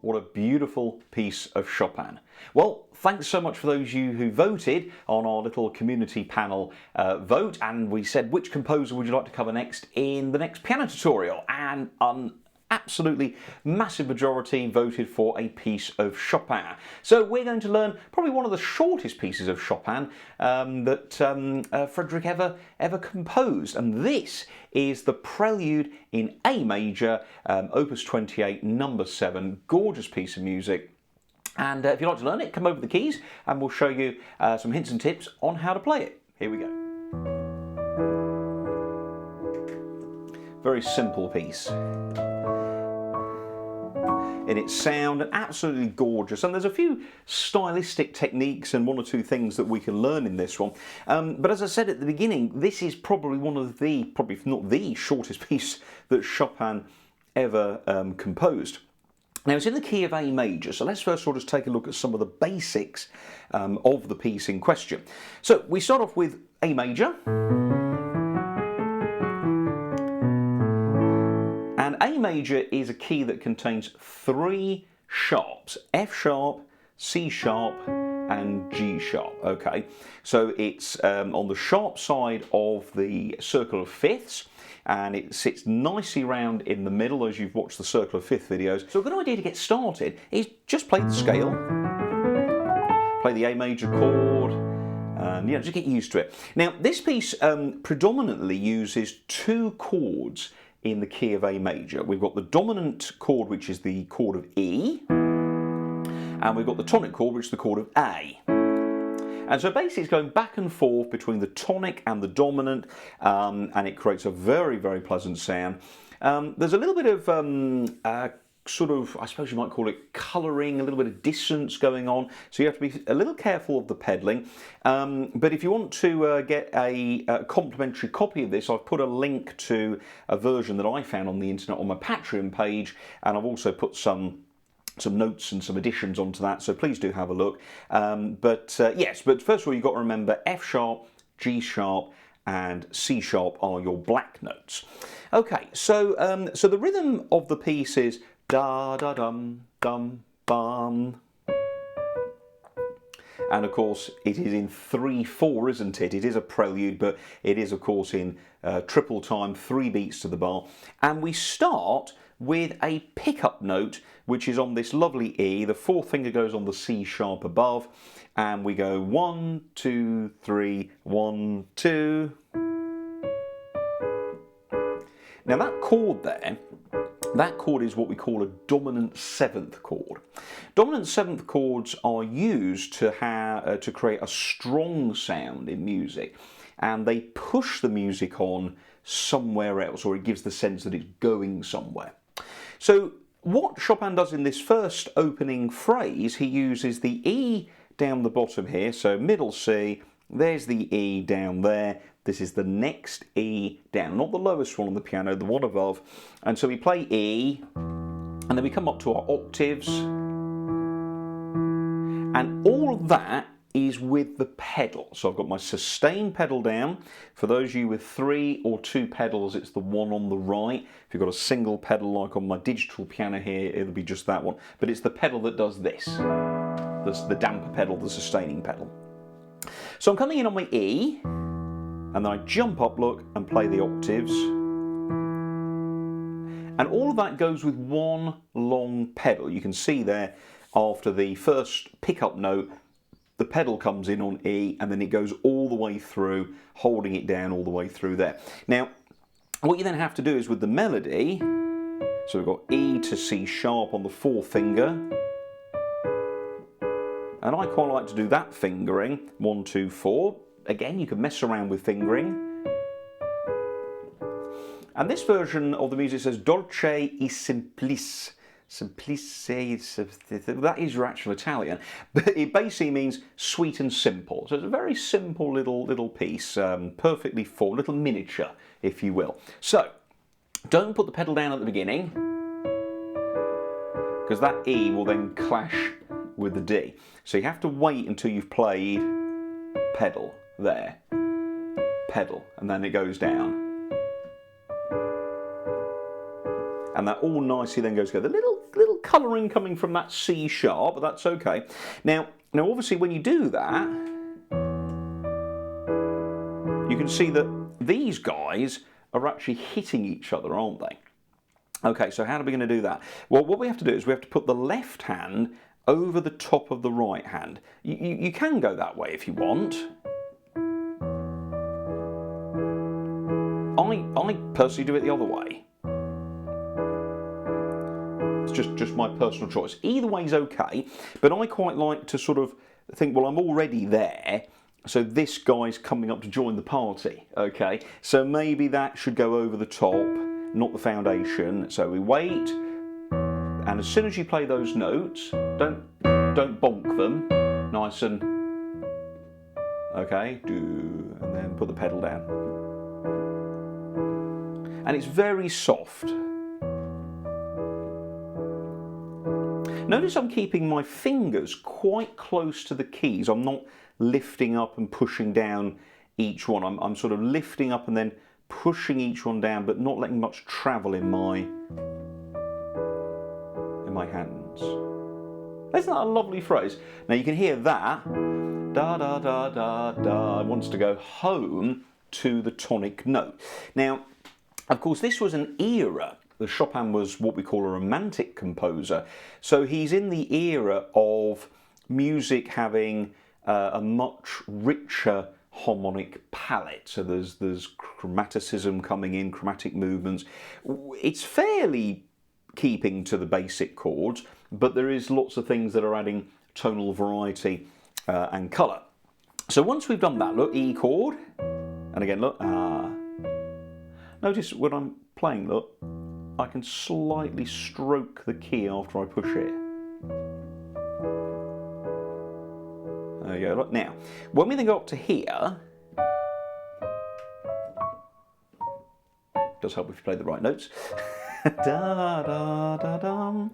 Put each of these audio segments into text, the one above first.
what a beautiful piece of Chopin. Well, thanks so much for those of you who voted on our little community panel vote, and we said which composer would you like to cover next in the next piano tutorial, and absolutely massive majority voted for a piece of Chopin. So we're going to learn probably one of the shortest pieces of Chopin that Frederick ever composed, and this is the Prelude in A major, Opus 28, number 7. Gorgeous piece of music. And if you'd like to learn it, come over the keys and we'll show you some hints and tips on how to play it. Here we go. Very simple piece in its sound, and absolutely gorgeous. And there's a few stylistic techniques and one or two things that we can learn in this one. But as I said at the beginning, this is probably one of the, probably if not the shortest piece that Chopin ever composed. Now it's in the key of A major, so let's first sort of take a look at some of the basics of the piece in question. So we start off with A major. And A major is a key that contains 3 sharps: F sharp, C sharp and G sharp. Okay, so it's on the sharp side of the circle of fifths, and it sits nicely round in the middle as you've watched the circle of fifth videos. So a good idea to get started is just play the scale, play the A major chord, and just get used to it. Now this piece predominantly uses 2 chords in the key of A major. We've got the dominant chord, which is the chord of E, and we've got the tonic chord, which is the chord of A. And so basically it's going back and forth between the tonic and the dominant, and it creates a very, very pleasant sound. There's a little bit of sort of, I suppose you might call it colouring, a little bit of dissonance going on, so you have to be a little careful of the pedalling. But if you want to get a complimentary copy of this, I've put a link to a version that I found on the internet on my Patreon page, and I've also put some notes and some additions onto that, so please do have a look. Yes, but first of all you've got to remember F sharp, G sharp and C sharp are your black notes. Okay, so so the rhythm of the piece is da da dum dum bum, and of course it is in 3/4, isn't it? It is a prelude, but it is of course in triple time, 3 beats to the bar, and we start with a pickup note which is on this lovely E. The 4th finger goes on the C sharp above, and we go 1 2 3 1 2. Now that chord there, that chord is what we call a dominant 7th chord. Dominant 7th chords are used to create a strong sound in music, and they push the music on somewhere else, or it gives the sense that it's going somewhere. So what Chopin does in this first opening phrase, he uses the E down the bottom here, so middle C, there's the E down there, this is the next E down, not the lowest one on the piano, the one above, and so we play E, and then we come up to our octaves, and all of that is with the pedal. So I've got my sustain pedal down. For those of you with 3 or 2 pedals, it's the one on the right. If you've got a single pedal like on my digital piano here, it'll be just that one. But it's the pedal that does this. That's the damper pedal, the sustaining pedal. So I'm coming in on my E, and then I jump up, look, and play the octaves. And all of that goes with one long pedal. You can see there, after the first pickup note, the pedal comes in on E, and then it goes all the way through, holding it down all the way through there. Now, what you then have to do is with the melody, so we've got E to C sharp on the 4th finger, and I quite like to do that fingering, 1 2 4. Again, you can mess around with fingering. And this version of the music says dolce e semplice. Simplice, that is your actual Italian, but it basically means sweet and simple. So it's a very simple little piece, perfectly formed, little miniature, if you will. So don't put the pedal down at the beginning, because that E will then clash with the D. So you have to wait until you've played pedal there, pedal, and then it goes down. And that all nicely then goes together. Little little colouring coming from that C sharp, but that's okay. Now obviously when you do that, you can see that these guys are actually hitting each other, aren't they? Okay, so how are we going to do that? Well, what we have to do is we have to put the left hand over the top of the right hand. You can go that way if you want. I personally do it the other way. It's just my personal choice. Either way is okay, but I quite like to sort of think, well, I'm already there, so this guy's coming up to join the party, okay? So maybe that should go over the top, not the foundation. So we wait, and as soon as you play those notes, don't bonk them, nice and, okay, and then put the pedal down. And it's very soft. Notice I'm keeping my fingers quite close to the keys. I'm not lifting up and pushing down each one. I'm sort of lifting up and then pushing each one down, but not letting much travel in my hands. Isn't that a lovely phrase? Now you can hear that. Da da da da da. It wants to go home to the tonic note. Now, of course, this was an era. The Chopin was what we call a romantic composer. So he's in the era of music having a much richer harmonic palette. So there's chromaticism coming in, chromatic movements. It's fairly keeping to the basic chords, but there is lots of things that are adding tonal variety and colour. So once we've done that, look, E chord, and again, look, Notice when I'm playing, look, I can slightly stroke the key after I push it. There you go, look. Now, when we then go up to here, does help if you play the right notes. Da, da, da, dum.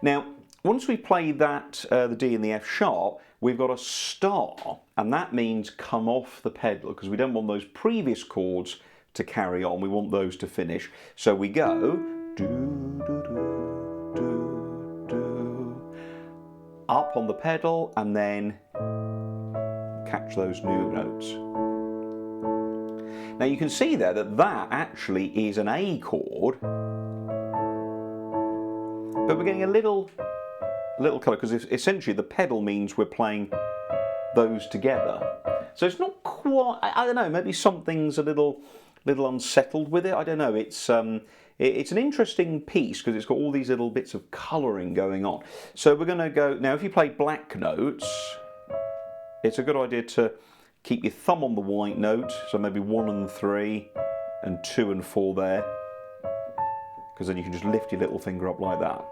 Now, once we play that, the D and the F sharp, we've got a star, and that means come off the pedal, because we don't want those previous chords to carry on, we want those to finish. So we go do, do, do, do, do, up on the pedal, and then catch those new notes. Now you can see there that that actually is an A chord, but we're getting a little colour, because essentially the pedal means we're playing those together. So it's not quite, I don't know, maybe something's a little unsettled with it. I don't know. It's an interesting piece because it's got all these little bits of colouring going on. So we're going to go now. If you play black notes, it's a good idea to keep your thumb on the white note. So maybe 1 and 3, and 2 and 4 there, because then you can just lift your little finger up like that.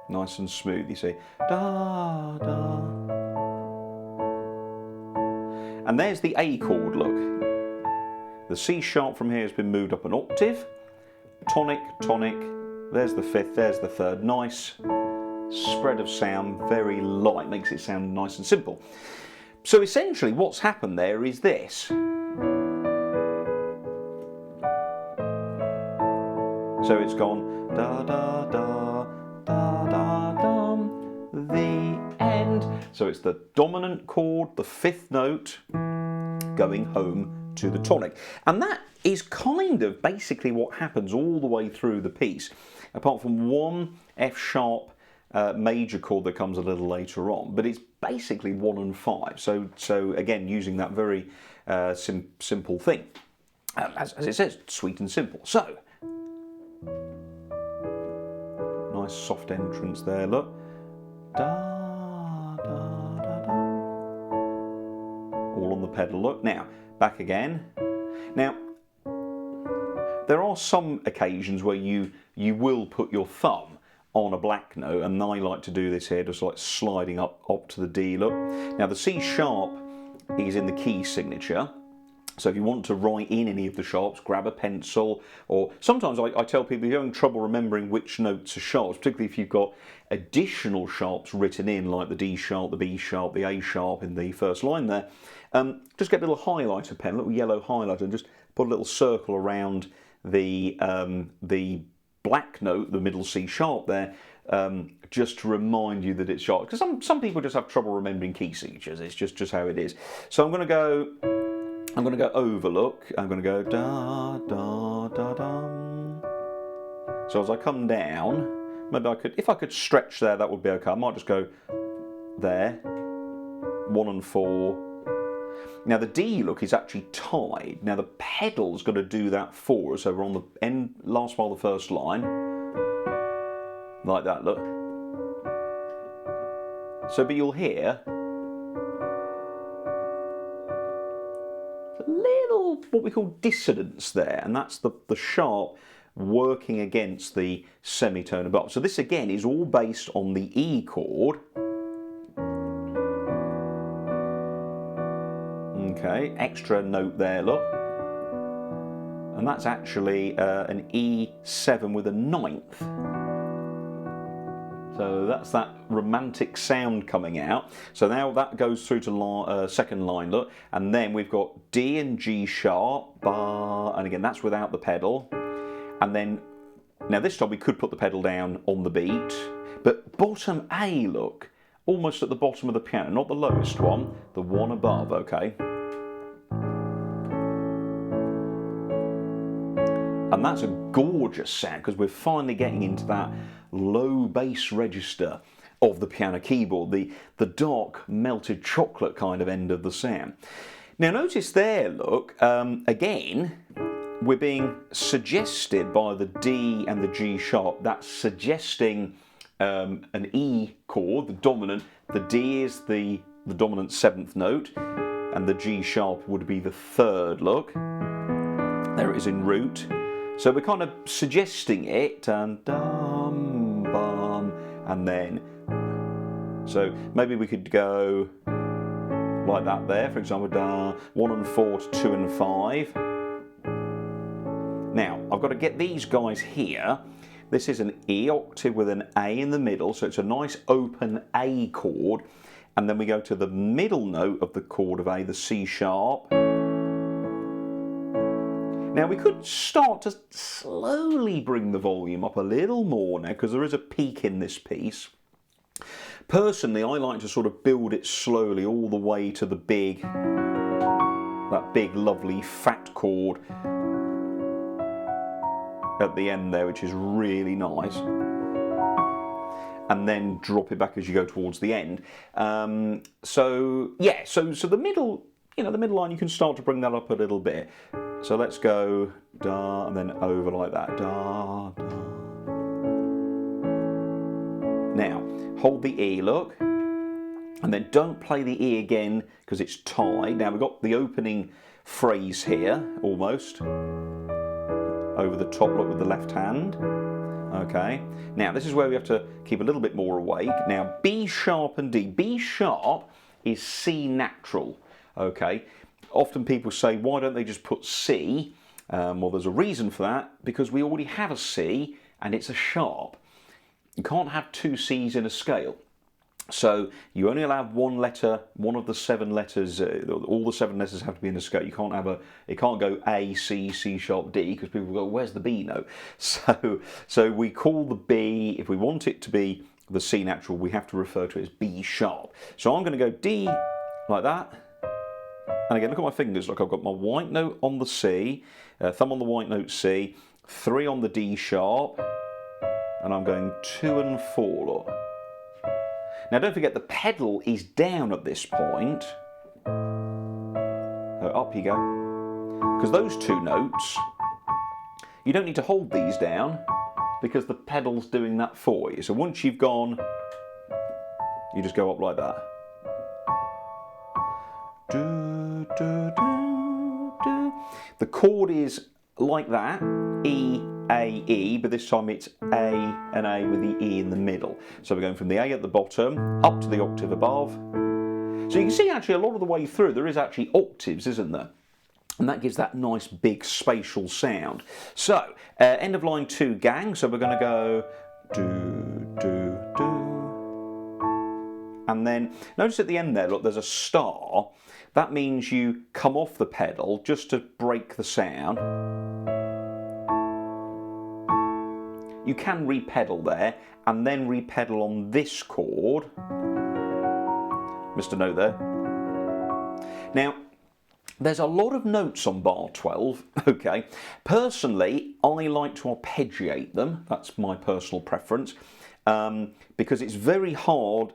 Nice and smooth. You see, da da. And there's the A chord, look. The C sharp from here has been moved up an octave. Tonic, tonic, there's the 5th, there's the 3rd. Nice spread of sound, very light, makes it sound nice and simple. So essentially what's happened there is this. So it's gone da da da da da dum, the end. So it's the dominant chord, the 5th note, going home to the tonic. And that is kind of basically what happens all the way through the piece, apart from one F sharp major chord that comes a little later on. But it's basically 1 and 5. So again, using that very simple thing. As it says, sweet and simple. So, nice soft entrance there, look. Da. All on the pedal, look. Now, back again. Now, there are some occasions where you will put your thumb on a black note, and I like to do this here, just like sliding up to the D, look. Now, the C sharp is in the key signature, so if you want to write in any of the sharps, grab a pencil, or sometimes I tell people if you're having trouble remembering which notes are sharps, particularly if you've got additional sharps written in, like the D sharp, the B sharp, the A sharp in the first line there, just get a little highlighter pen, a little yellow highlighter, and just put a little circle around the black note, the middle C sharp there, just to remind you that it's sharp. Because some people just have trouble remembering key signatures. It's just how it is. So I'm going to go overlook. I'm going to go da da da dum. So as I come down, maybe if I could stretch there, that would be okay. I might just go there, 1 and 4. Now the D look is actually tied. Now the pedal's going to do that for us. So we're on the end, last part of the first line, like that. Look. So, but you'll hear a little what we call dissonance there, and that's the sharp working against the semitone above. So this again is all based on the E chord. Okay, extra note there, look. And that's actually an E7 with a 9th. So that's that romantic sound coming out. So now that goes through to second line, look. And then we've got D and G sharp, bar, and again that's without the pedal. And then, now this time we could put the pedal down on the beat, but bottom A, look, almost at the bottom of the piano, not the lowest one, the one above, okay? And that's a gorgeous sound because we're finally getting into that low bass register of the piano keyboard, the dark melted chocolate kind of end of the sound. Now notice there, look, again, we're being suggested by the D and the G sharp. That's suggesting an E chord, the dominant. The D is the dominant 7th note, and the G sharp would be the 3rd, look. There it is in root. So we're kind of suggesting it, and dum, bum, and then. So maybe we could go like that there, for example, da, 1 and 4 to 2 and 5. Now, I've got to get these guys here. This is an E octave with an A in the middle, so it's a nice open A chord. And then we go to the middle note of the chord of A, the C sharp. Now we could start to slowly bring the volume up a little more now, because there is a peak in this piece. Personally, I like to sort of build it slowly all the way to the that big lovely fat chord at the end there, which is really nice, and then drop it back as you go towards the end. So yeah, so the middle, the middle line, you can start to bring that up a little bit. So let's go da and then over like that, da, da. Now hold the E, look, and then don't play the E again because it's tied. Now we've got the opening phrase here almost over the top, look, with the left hand. Okay, now this is where we have to keep a little bit more awake. Now B sharp and D. B sharp is C natural. Okay, often people say, why don't they just put C? Well, there's a reason for that, because we already have a C and it's a sharp. You can't have 2 C's in a scale. So you only allow one letter, one of the 7 letters, all the 7 letters have to be in a scale. You can't have it can't go A, C, C sharp, D, because people go, where's the B note? So we call the B, if we want it to be the C natural, we have to refer to it as B sharp. So I'm going to go D like that. And again, look at my fingers. Look, I've got my white note on the C, thumb on the white note C, 3 on the D sharp, and I'm going 2 and 4, look. Now don't forget the pedal is down at this point. So up you go. Because those 2 notes, you don't need to hold these down because the pedal's doing that for you. So once you've gone, you just go up like that. Do, do, do, do. The chord is like that, E, A, E, but this time it's A and A with the E in the middle. So we're going from the A at the bottom up to the octave above. So you can see actually a lot of the way through there is actually octaves, isn't there? And that gives that nice big spatial sound. So, end of line 2 gang, so we're going to go do, do, do. And then notice at the end there, look, there's a star. That means you come off the pedal just to break the sound. you can re-pedal there and then re-pedal on this chord. Missed a note there. Now, there's a lot of notes on bar 12, okay. Personally, I like to arpeggiate them. That's my personal preference, because it's very hard,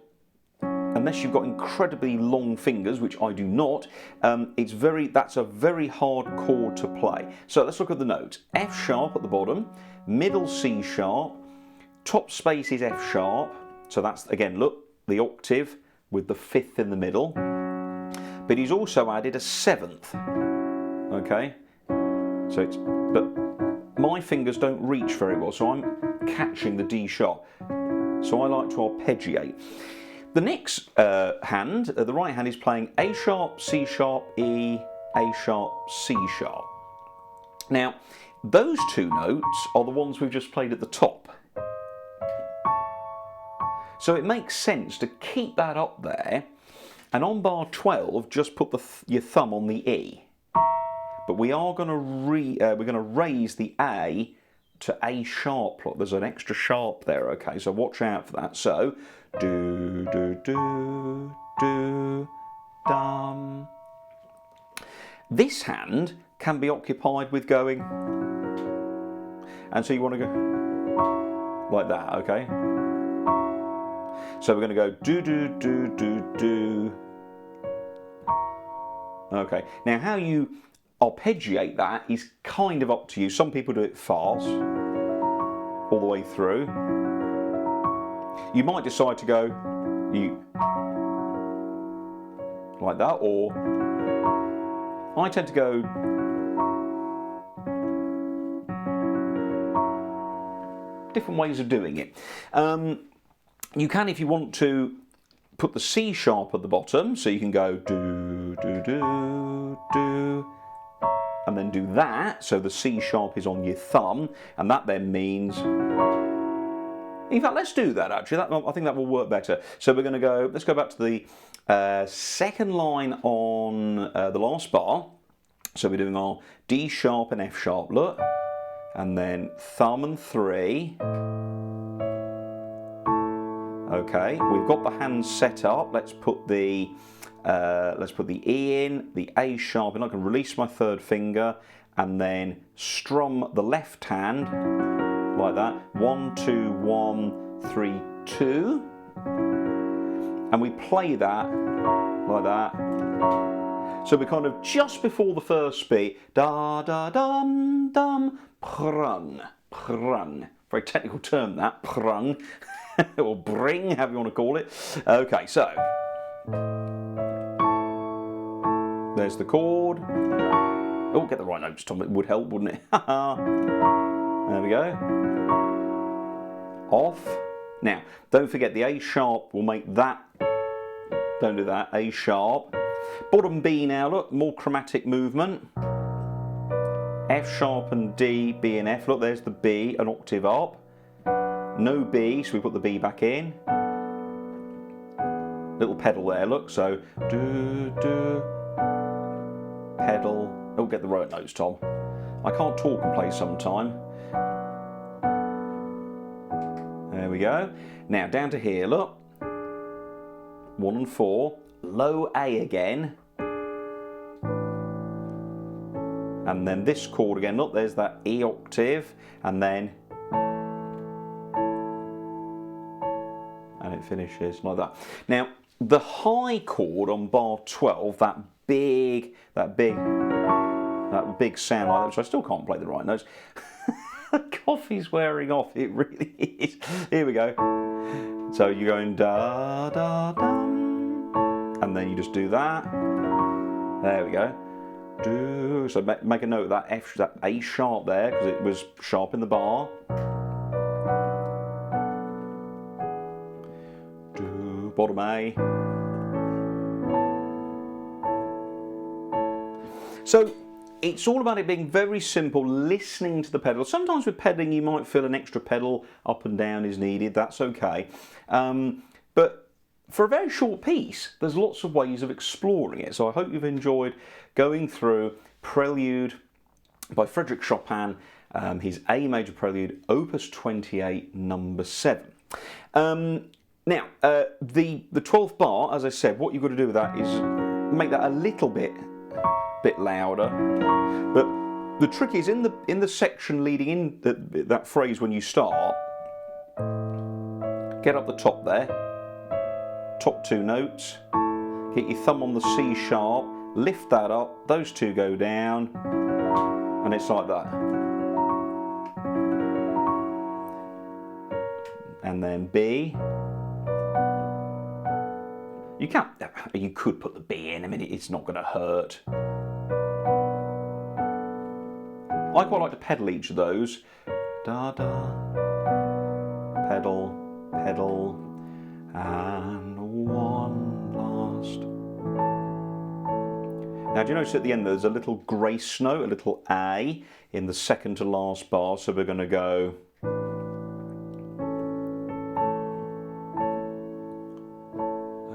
unless you've got incredibly long fingers, which I do not, that's a very hard chord to play. So let's look at the notes. F sharp at the bottom, middle C sharp, top space is F sharp, so that's, again, look, the octave with the fifth in the middle, but he's also added a seventh, okay? So it's, but my fingers don't reach very well, so I'm catching the D sharp, so I like to arpeggiate. The next hand, the right hand, is playing A sharp, C sharp, E, A sharp, C sharp. Now, those two notes are the ones we've just played at the top. So it makes sense to keep that up there, and on bar 12, just put your thumb on the E. But we are going to raise the A to A sharp. Look, there's an extra sharp there, okay, so watch out for that. So, do, do, do, do, dum. This hand can be occupied with going, and so you want to go like that, okay? So we're going to go do, do, do, do, do. Okay, now how you arpeggiate that is kind of up to you. Some people do it fast, all the way through. You might decide to go like that, or I tend to go different ways of doing it. You can, if you want to, put the C sharp at the bottom, so you can go do, do, do, do, and then do that, so the C sharp is on your thumb, and that then means, in fact, let's do that actually, I think that will work better. So we're going to go, let's go back to the second line on the last bar, so we're doing our D sharp and F sharp, look, and then thumb and 3. Okay, we've got the hands set up. Let's put the E in, the A sharp, and I can release my third finger and then strum the left hand like that. 1, 2, 1, 3, 2, and we play that like that. So we're kind of just before the first beat. Da da dum dum prung prung. Very technical term that, prung. Or bring, however you want to call it. Okay, so there's the chord. Oh, get the right notes, Tom. It would help, wouldn't it? There we go. Off. Now, don't forget the A sharp will make that. Don't do that. A sharp. Bottom B now. Look, more chromatic movement. F sharp and D, B and F. Look, there's the B, an octave up. No B, so we put the B back in. Little pedal there, look, so do, do, pedal. Oh, get the right notes, Tom. I can't talk and play sometime. There we go. Now down to here, look. 1 and 4, low A again. And then this chord again, look, there's that E octave, and then it finishes like that. Now, the high chord on bar 12, that big sound like that, which I still can't play the right notes. The coffee's wearing off, it really is. Here we go. So you're going da da dum, and then you just do that. There we go. Do, so make a note of that F, that A sharp there, because it was sharp in the bar. Bottom A. So it's all about it being very simple, listening to the pedal. Sometimes with pedaling you might feel an extra pedal up and down is needed, that's okay. But for a very short piece, there's lots of ways of exploring it. So I hope you've enjoyed going through Prelude by Chopin his A major Prelude, Opus 28, number 7. Now, the 12th bar, as I said, what you've got to do with that is make that a little bit louder. But the trick is in the section leading in that phrase when you start, get up the top there, top 2 notes, get your thumb on the C sharp, lift that up, those 2 go down, and it's like that. And then B. You could put the B in, I mean, it's not going to hurt. I quite like to pedal each of those. Da da, pedal, pedal, and one last. Now, do you notice at the end there's a little grace note, a little A in the second to last bar, so we're going to go.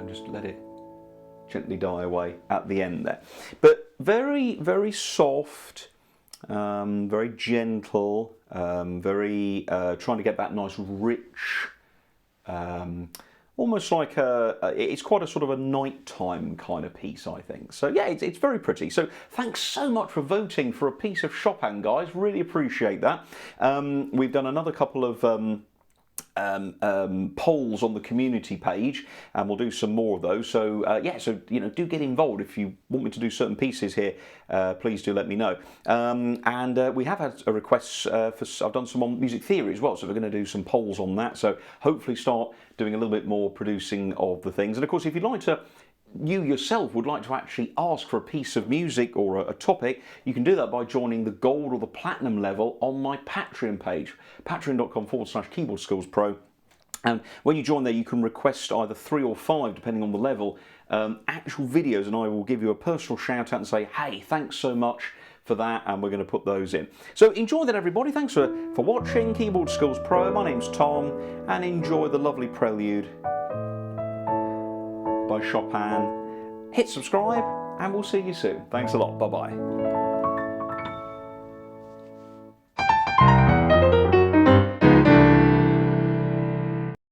Just let it gently die away at the end there. But very, very soft, very gentle, very trying to get that nice rich, almost like it's quite a sort of a nighttime kind of piece, I think. So yeah, it's very pretty. So thanks so much for voting for a piece of Chopin, guys. Really appreciate that. We've done another couple of polls on the community page, and we'll do some more of those. So yeah, so do get involved if you want me to do certain pieces here. Please do let me know. And we have had a request for. I've done some on music theory as well, so we're going to do some polls on that. So hopefully start doing a little bit more producing of the things. And of course, if you'd like to. You yourself would like to actually ask for a piece of music or a topic, you can do that by joining the gold or the platinum level on my Patreon page, patreon.com/keyboardskillspro. And when you join there, you can request either 3 or 5, depending on the level, actual videos, and I will give you a personal shout out and say, hey, thanks so much for that, and we're going to put those in. So enjoy that, everybody. Thanks for watching Keyboard Skills Pro. My name's Tom, and enjoy the lovely Prelude by Chopin. Hit subscribe, and we'll see you soon. Thanks a lot. Bye-bye.